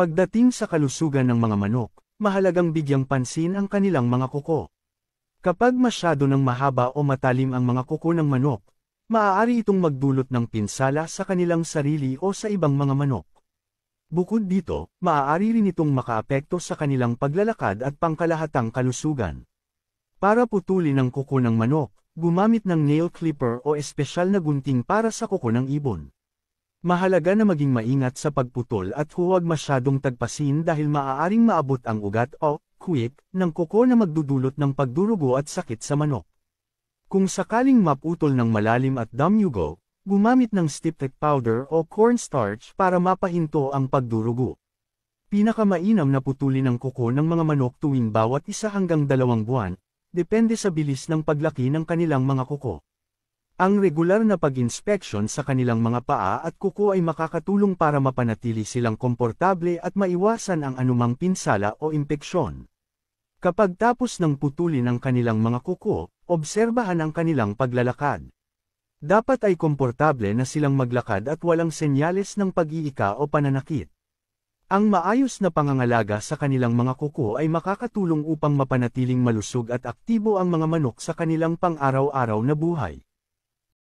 Pagdating sa kalusugan ng mga manok, mahalagang bigyang pansin ang kanilang mga kuko. Kapag masyado ng mahaba o matalim ang mga kuko ng manok, maaari itong magdulot ng pinsala sa kanilang sarili o sa ibang mga manok. Bukod dito, maaari rin itong makaapekto sa kanilang paglalakad at pangkalahatang kalusugan. Para putulin ang kuko ng manok, gumamit ng nail clipper o espesyal na gunting para sa kuko ng ibon. Mahalaga na maging maingat sa pagputol at huwag masyadong tagpasin dahil maaaring maabot ang ugat o quick ng kuko na magdudulot ng pagdurugo at sakit sa manok. Kung sakaling maputol ng malalim at damyugo, gumamit ng stiff-tech powder o cornstarch para mapahinto ang pagdurugo. Pinakamainam na putulin ang kuko ng mga manok tuwing bawat 1 hanggang 2 buwan, depende sa bilis ng paglaki ng kanilang mga kuko. Ang regular na pag-inspeksyon sa kanilang mga paa at kuko ay makakatulong para mapanatili silang komportable at maiwasan ang anumang pinsala o impeksyon. Kapag tapos ng putulin ang kanilang mga kuko, obserbahan ang kanilang paglalakad. Dapat ay komportable na silang maglakad at walang senyales ng pag-iika o pananakit. Ang maayos na pangangalaga sa kanilang mga kuko ay makakatulong upang mapanatiling malusog at aktibo ang mga manok sa kanilang pang-araw-araw na buhay.